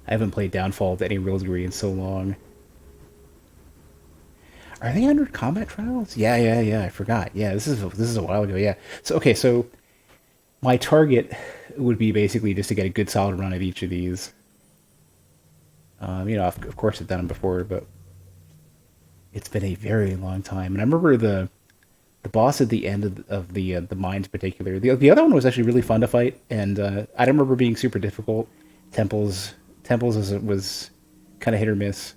I haven't played Downfall to any real degree in so long. Are they under combat trials? Yeah. I forgot. Yeah, this is a while ago. Yeah. So okay, so my target would be basically just to get a good solid run of each of these. Of course I've done them before, but it's been a very long time. And I remember the boss at the end of the mines in particular. The other one was actually really fun to fight, and I don't remember being super difficult. Temples was kind of hit or miss.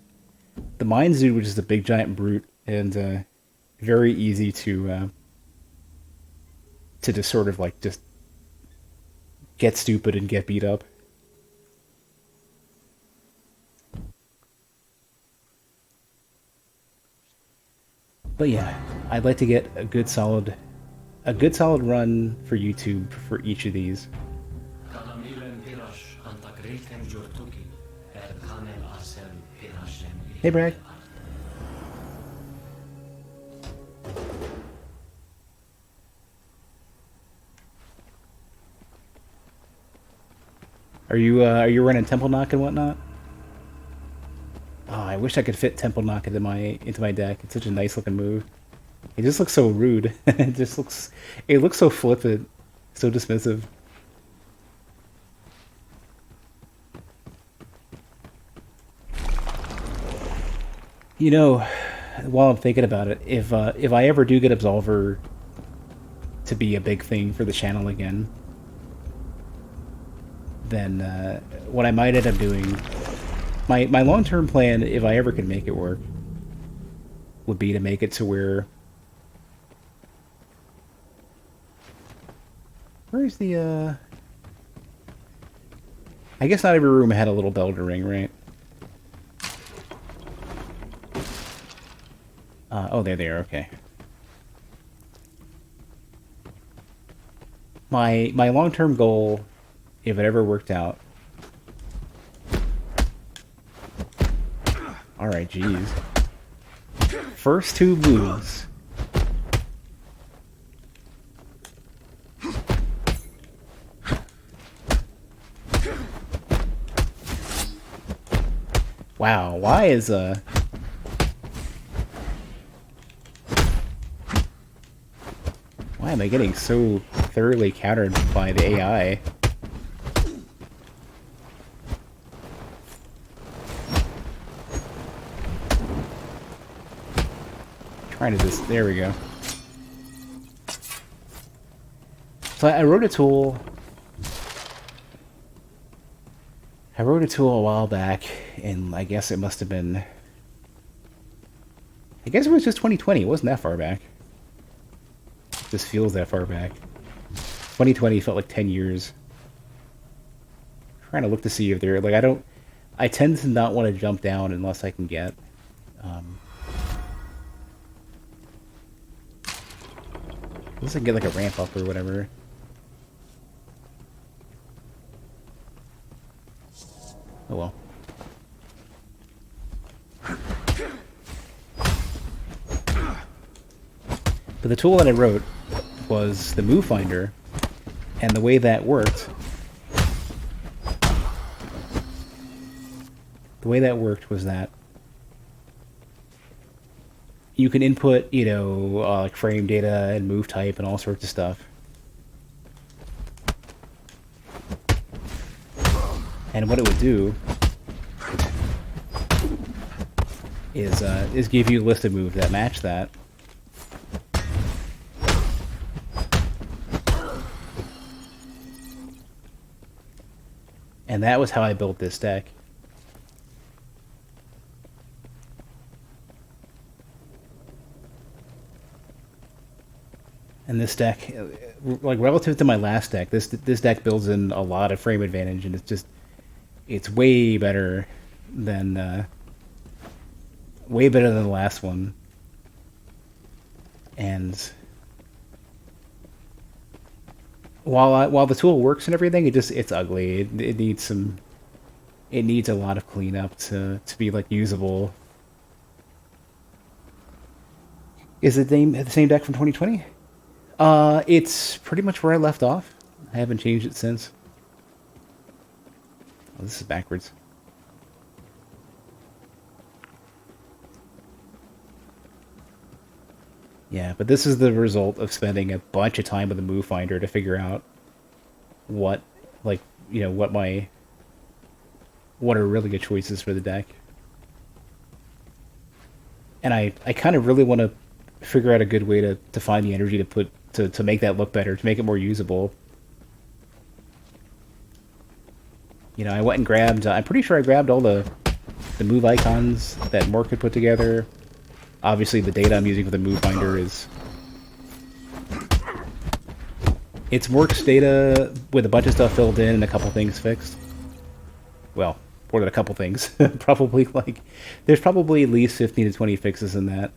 The mines dude was just a big giant brute, and very easy to just sort of like just get stupid and get beat up. But yeah, I'd like to get a good solid run for YouTube for each of these. Hey, Brad. Are you running Temple Knock and whatnot? Oh, I wish I could fit Temple Knock into my deck. It's such a nice looking move. It just looks so rude. It looks so flippant, so dismissive. You know, while I'm thinking about it, if I ever do get Absolver to be a big thing for the channel again, then what I might end up doing, my long term plan, if I ever could make it work, would be to make it to where's the I guess not every room had a little bell to ring, right? Oh, there they are. Okay. My long term goal, if it ever worked out. All right, jeez. First two moves. Wow, why am I getting so thoroughly countered by the AI? Trying to just, there we go. So I wrote a tool. I wrote a tool a while back, and I guess it must have been. I guess it was just 2020. It wasn't that far back. This feels that far back. 2020 felt like 10 years. I'm trying to look to see if they're like I tend to not want to jump down unless I can get. Unless I can get like a ramp up or whatever. Oh well. But the tool that I wrote was the move finder, and the way that worked. The way that worked was that you can input, like frame data and move type and all sorts of stuff. And what it would do is give you a list of moves that match that. And that was how I built this deck. And this deck, like relative to my last deck, this deck builds in a lot of frame advantage, and it's way better than the last one. And while the tool works and everything, it's ugly. It needs a lot of cleanup to be like usable. Is it the same deck from 2020? It's pretty much where I left off. I haven't changed it since. Oh, this is backwards. Yeah, but this is the result of spending a bunch of time with the move finder to figure out what, like, what are really good choices for the deck. And I kind of really want to figure out a good way to find the energy to put to make that look better, to make it more usable. I went and grabbed. I'm pretty sure I grabbed all the move icons that Mork had put together. Obviously, the data I'm using for the move finder is it's Mork's data with a bunch of stuff filled in and a couple things fixed. Well, more than a couple things. Probably there's probably at least 15 to 20 fixes in that.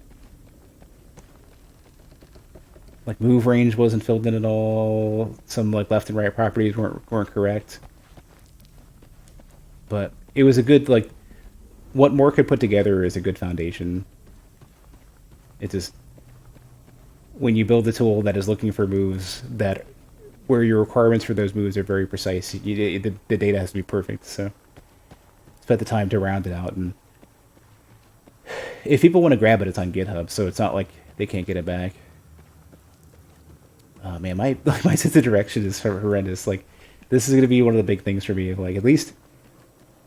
Like move range wasn't filled in at all. Some like left and right properties weren't correct. But it was a good what Mork could put together is a good foundation. It just when you build a tool that is looking for moves that where your requirements for those moves are very precise, the data has to be perfect. So spent the time to round it out, and if people want to grab it, it's on GitHub, so it's not like they can't get it back. Oh man, my sense of direction is horrendous. Like, this is going to be one of the big things for me. Like, at least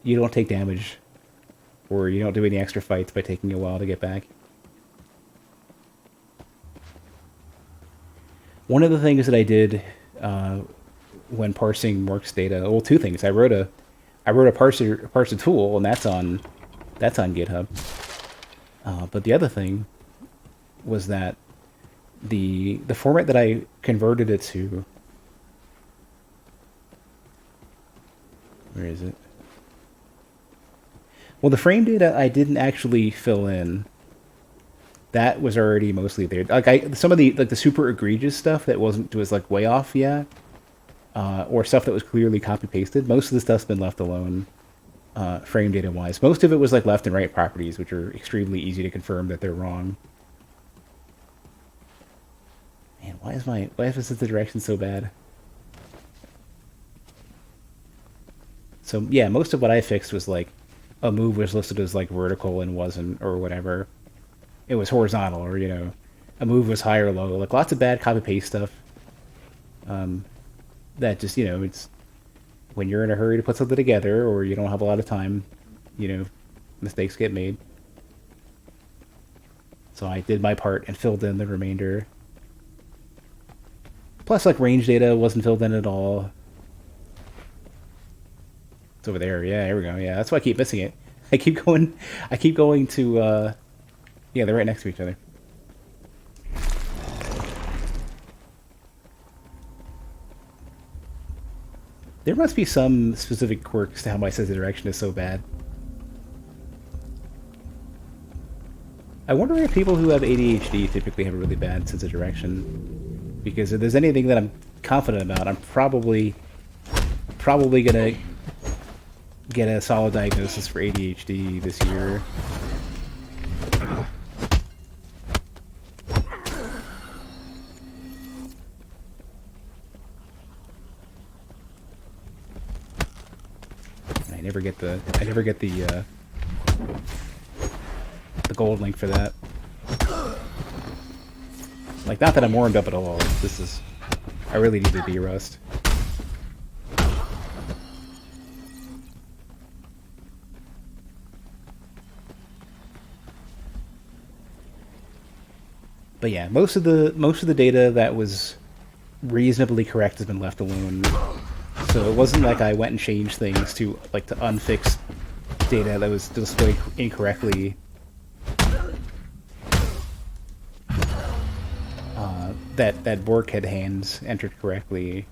you don't take damage, or you don't do any extra fights by taking a while to get back. One of the things that I did when parsing Mork's data, well, two things. I wrote a parser tool, and that's on GitHub. But the other thing was that the format that I converted it to. Where is it? Well, the frame data I didn't actually fill in. That was already mostly there. Like some of the super egregious stuff that was like way off, yeah. Or stuff that was clearly copy pasted. Most of the stuff's been left alone, frame data wise. Most of it was like left and right properties, which are extremely easy to confirm that they're wrong. Man, why is the direction so bad? So yeah, most of what I fixed was like a move was listed as like vertical and wasn't, or whatever. It was horizontal, or a move was high or low. Like lots of bad copy paste stuff. That just it's when you're in a hurry to put something together, or you don't have a lot of time, mistakes get made. So I did my part and filled in the remainder. Plus, like, range data wasn't filled in at all. It's over there. Yeah, here we go. Yeah, that's why I keep missing it. I keep going to, yeah, they're right next to each other. There must be some specific quirks to how my sense of direction is so bad. I wonder if people who have ADHD typically have a really bad sense of direction. Because if there's anything that I'm confident about, I'm probably gonna get a solid diagnosis for ADHD this year. I never get the gold link for that. Like, not that I'm warmed up at all. I really need to de-rust. But yeah, most of the data that was reasonably correct has been left alone. So it wasn't like I went and changed things to unfix data that was displayed incorrectly. That Bork had hands entered correctly.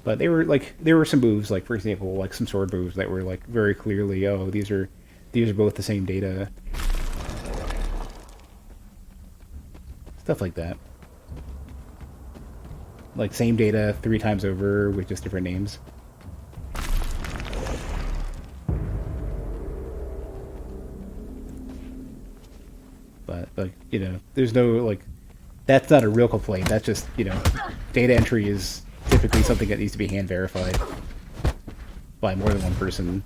But there were some moves, like for example, like some sword moves that were like very clearly, oh, these are both the same data. Stuff like that. Like same data 3 times over with just different names. But there's no that's not a real complaint. That's just data entry is typically something that needs to be hand verified by more than one person.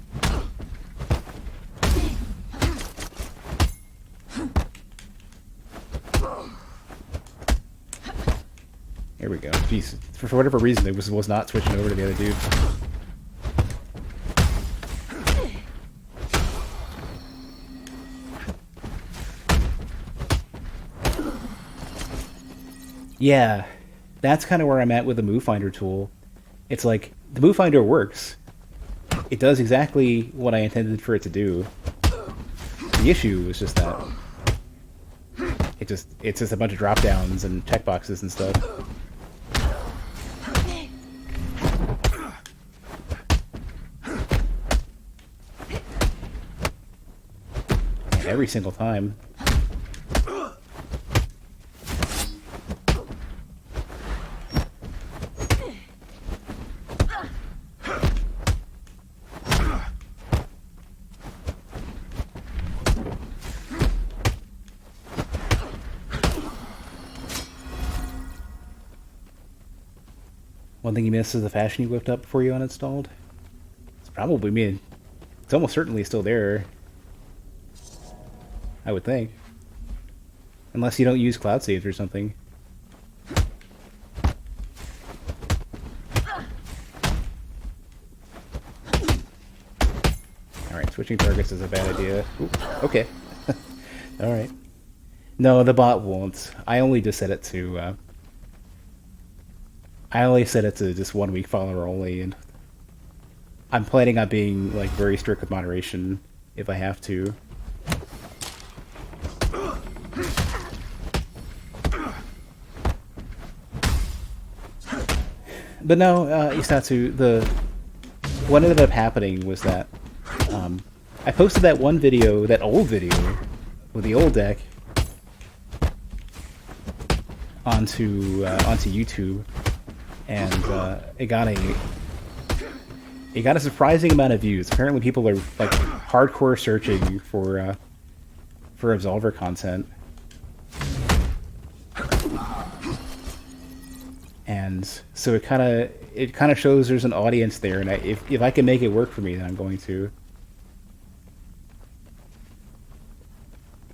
There we go. Jeez. For whatever reason, it was not switching over to the other dude. Yeah, that's kind of where I'm at with the Move Finder tool. It's like, the Move Finder works. It does exactly what I intended for it to do. The issue is just that it's just a bunch of drop downs and checkboxes and stuff. And every single time. One thing you missed is the fashion you whipped up before you uninstalled. It's probably me. It's almost certainly still there. I would think. Unless you don't use cloud saves or something. Alright, switching targets is a bad idea. Ooh, okay. Alright. No, the bot won't. I only just set it to... I only set it to just 1 week follower only, and I'm planning on being like very strict with moderation if I have to. But no, Isatsu, what ended up happening was that I posted that one video, that old video with the old deck, onto YouTube. And it got a surprising amount of views. Apparently, people are like hardcore searching for Absolver content, and so it kind of shows there's an audience there. And if I can make it work for me, then I'm going to.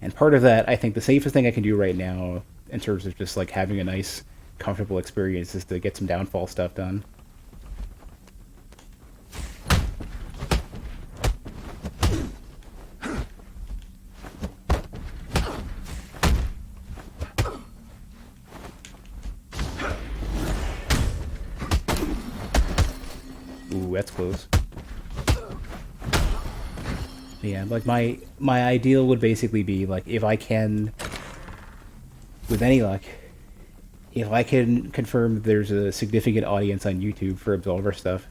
And part of that, I think, the safest thing I can do right now, in terms of just like having a nice, comfortable experience, is to get some downfall stuff done. Ooh, that's close. Yeah, like my ideal would basically be like, if I can, with any luck, if I can confirm there's a significant audience on YouTube for Absolver stuff,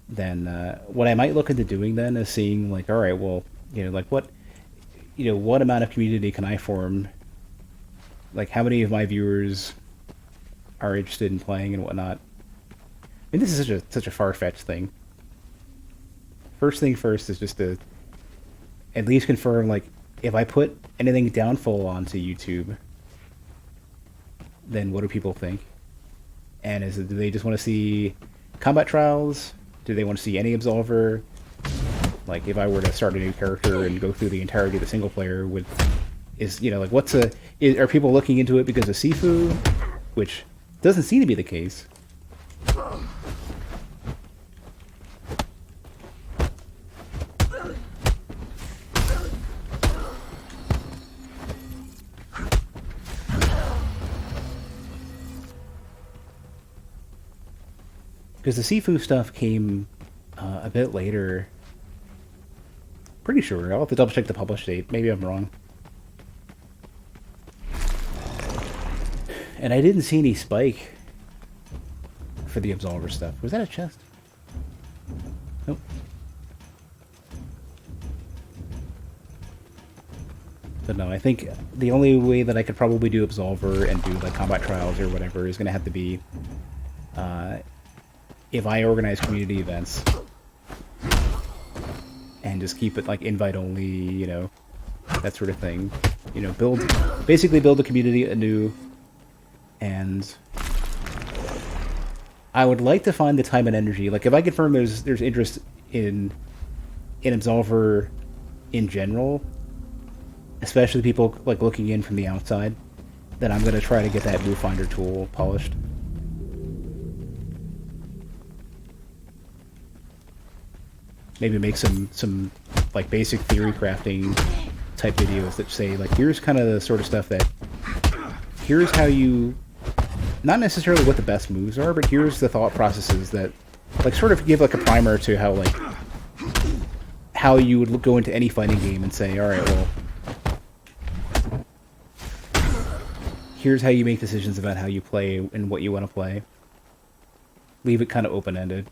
then what I might look into doing then is seeing like, all right, well, like what amount of community can I form? Like, how many of my viewers are interested in playing and whatnot? I mean, this is such a far-fetched thing. First thing first is just to at least confirm, like, if I put anything downfall onto YouTube, then what do people think? And do they just want to see combat trials? Do they want to see any Absolver? Like, if I were to start a new character and go through the entirety of the single player, are people looking into it because of Sifu? Which doesn't seem to be the case. Because the Sifu stuff came a bit later. Pretty sure. I'll have to double check the publish date. Maybe I'm wrong. And I didn't see any spike for the Absolver stuff. Was that a chest? Nope. But no, I think the only way that I could probably do Absolver and do like combat trials or whatever is going to have to be if I organize community events and just keep it like invite only, that sort of thing. Basically build a community anew, and I would like to find the time and energy. Like, if I confirm there's interest in Absolver in general, especially people like looking in from the outside, then I'm going to try to get that Move Finder tool polished. maybe make some like basic theory crafting type videos that say like here's kind of the sort of stuff that here's how you not necessarily what the best moves are, but here's the thought processes that like sort of give like a primer to how like how you would go into any fighting game and say, all right, well, here's how you make decisions about how you play and what you want to play. Leave it kind of open-ended.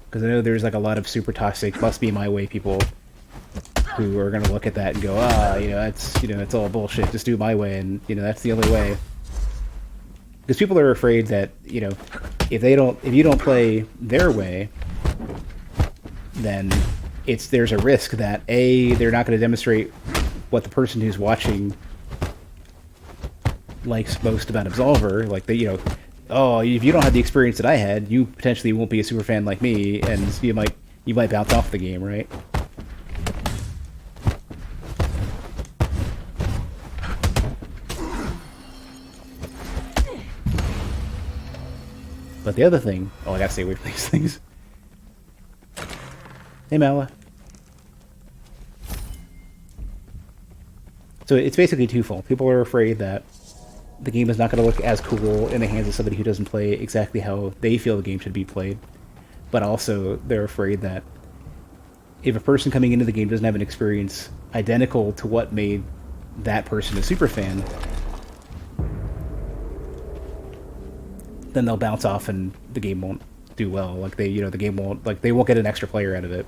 Because I know there's like a lot of super toxic, must be my way people who are going to look at that and go, it's all bullshit, just do it my way, and, that's the only way. Because people are afraid that, if you don't play their way, then there's a risk that A, they're not going to demonstrate what the person who's watching likes most about Absolver, like if you don't have the experience that I had, you potentially won't be a super fan like me, and you might bounce off the game, right? But the other thing, I gotta stay away from these things. Hey, Mala. So it's basically twofold. People are afraid that the game is not going to look as cool in the hands of somebody who doesn't play exactly how they feel the game should be played. But also, they're afraid that if a person coming into the game doesn't have an experience identical to what made that person a super fan, then they'll bounce off and the game won't do well. Like the game won't, they won't get an extra player out of it.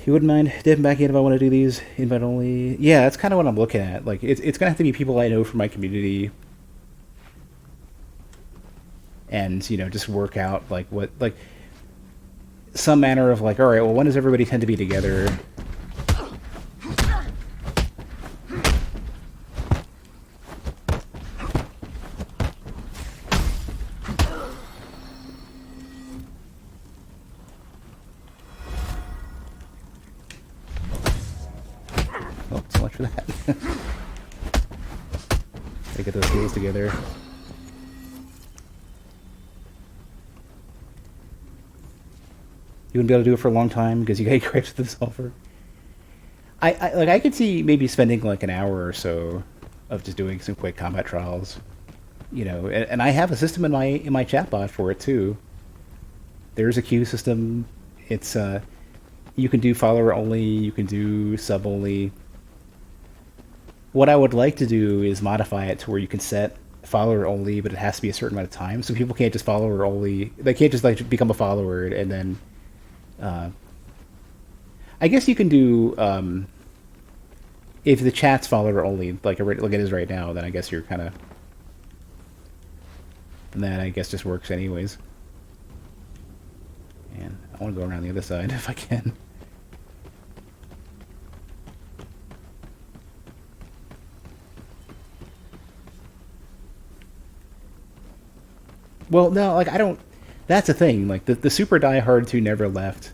You wouldn't mind dipping back in if I want to do these invite only? Yeah, that's kind of what I'm looking at. Like, it's gonna have to be people I know from my community, and just work out some manner of all right, well, when does everybody tend to be together? For that. Gotta get those heals together. You wouldn't be able to do it for a long time because you gotta grab the sulfur. I could see maybe spending an hour or so of just doing some quick combat trials. And I have a system in my chatbot for it too. There's a queue system. It's you can do follower only, you can do sub only. What I would like to do is modify it to where you can set follower only, but it has to be a certain amount of time, so people can't just follower only. They can't just become a follower and then. I guess you can do if the chat's follower only, like it is right now. Then I guess you're kind of. Then that I guess just works anyways. And I want to go around the other side if I can. Well, no, I don't... That's the thing. The super diehards who never left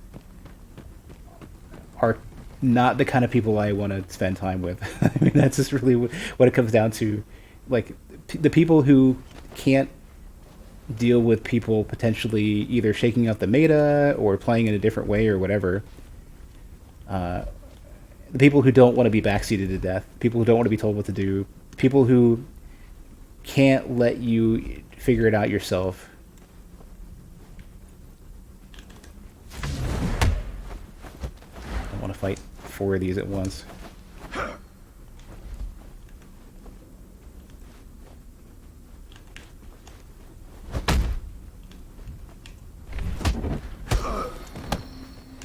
are not the kind of people I want to spend time with. I mean, that's just really what it comes down to. The people who can't deal with people potentially either shaking out the meta or playing in a different way or whatever. The people who don't want to be backseated to death. People who don't want to be told what to do. People who can't let you figure it out yourself. I want to fight 4 of these at once.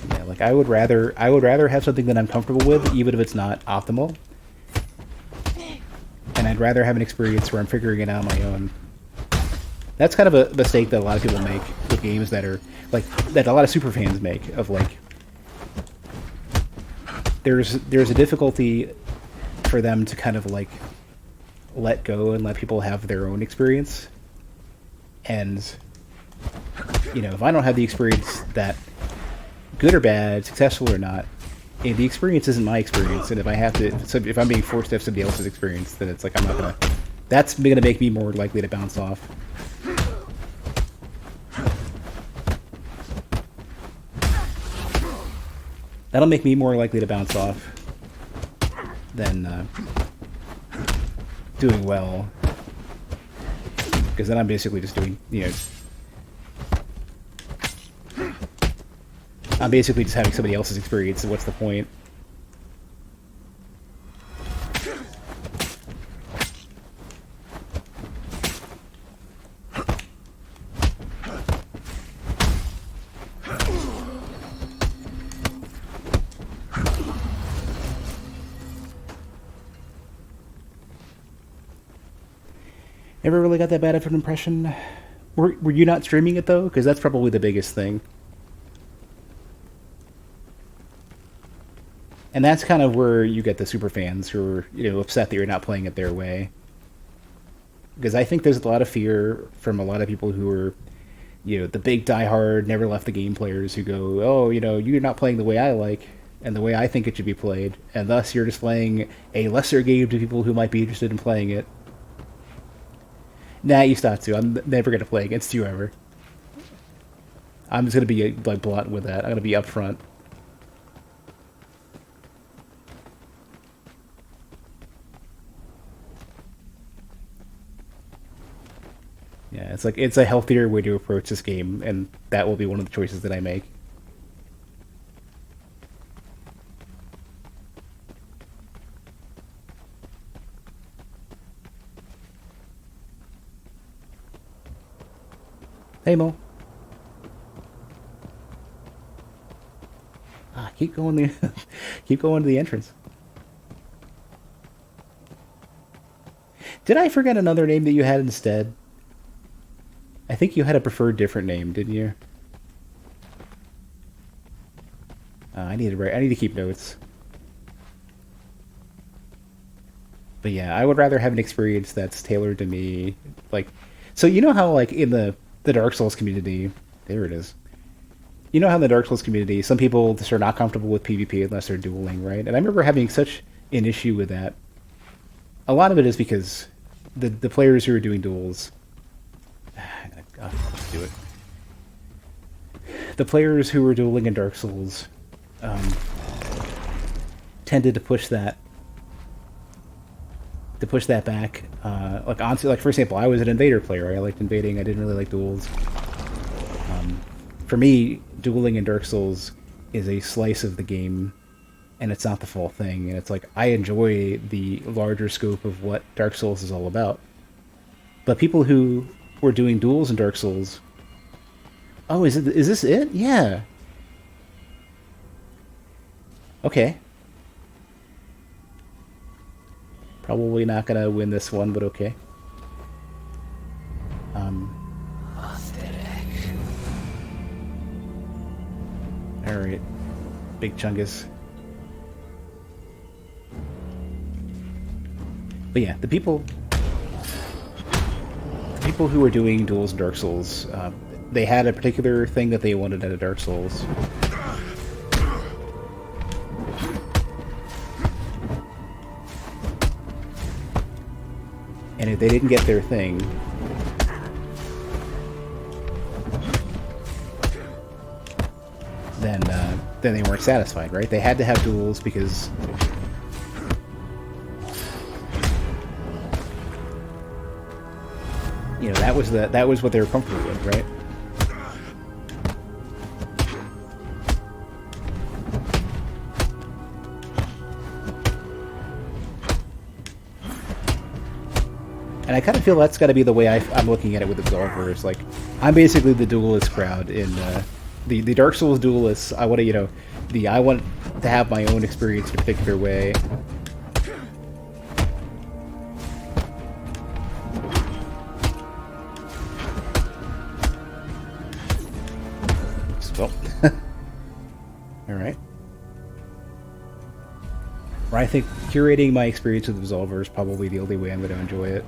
Yeah, I would rather have something that I'm comfortable with, even if it's not optimal. And I'd rather have an experience where I'm figuring it out on my own. That's kind of a mistake that a lot of people make with games that are that a lot of super fans make of there's a difficulty for them to kind of let go and let people have their own experience. And if I don't have the experience, that good or bad, successful or not, the experience isn't my experience. And if I have to, so if I'm being forced to have somebody else's experience, then it's I'm not gonna. That's gonna make me more likely to bounce off. That'll make me more likely to bounce off than doing well. Because then I'm basically just doing, I'm basically just having somebody else's experience, so what's the point? Never really got that bad of an impression. Were you not streaming it, though? Because that's probably the biggest thing. And that's kind of where you get the super fans who are, upset that you're not playing it their way. Because I think there's a lot of fear from a lot of people who are, the big diehard, never left the game players who go, oh, you're not playing the way I like and the way I think it should be played, and thus you're just playing a lesser game to people who might be interested in playing it. Nah, you stop to. I'm never going to play against you ever. I'm just going to be blunt with that. I'm going to be upfront. Yeah, it's a healthier way to approach this game, and that will be one of the choices that I make. Hey, Mo. Keep going keep going to the entrance. Did I forget another name that you had instead? I think you had a preferred different name, didn't you? I need to keep notes. But yeah, I would rather have an experience that's tailored to me. So you know how in the Dark Souls community, there it is. You know how in the Dark Souls community, some people just are not comfortable with PvP unless they're dueling, right? And I remember having such an issue with that. A lot of it is because the players who are doing duels. I'll just do it. The players who were dueling in Dark Souls tended to push that back. Honestly, for example, I was an invader player. I liked invading. I didn't really like duels. For me, dueling in Dark Souls is a slice of the game, and it's not the full thing. And it's I enjoy the larger scope of what Dark Souls is all about. But people who were doing duels in Dark Souls. Oh, is this it? Yeah. Okay. Probably not gonna win this one, but okay. Alright. Big Chungus. But yeah, the people who were doing duels in Dark Souls, they had a particular thing that they wanted out of Dark Souls. And if they didn't get their thing, then they weren't satisfied, right? They had to have duels because that was what they were comfortable with, right? And I kind of feel that's got to be the way I'm looking at it with Absolver. It's I'm basically the duelist crowd in the Dark Souls duelists. I want to, I want to have my own experience in a particular way. So, all right. Or I think curating my experience with Absolver is probably the only way I'm going to enjoy it.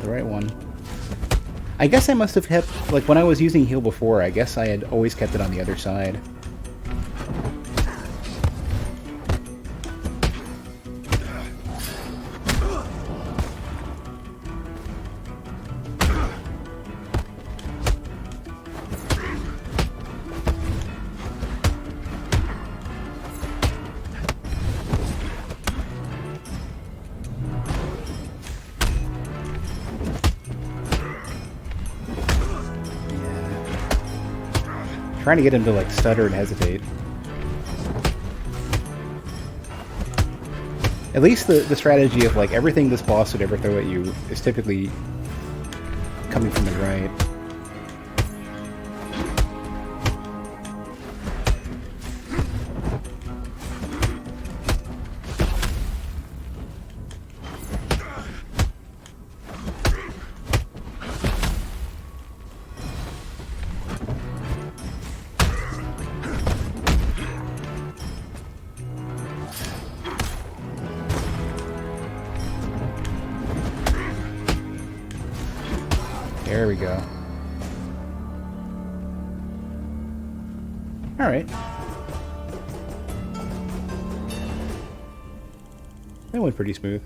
the right one. I guess I must have kept, like, when I was using heal before, I guess I had always kept it on the other side. Trying to get him to, like, stutter and hesitate. At least the strategy of, like, everything this boss would ever throw at you is typically coming from the right. There we go. Alright. That went pretty smooth.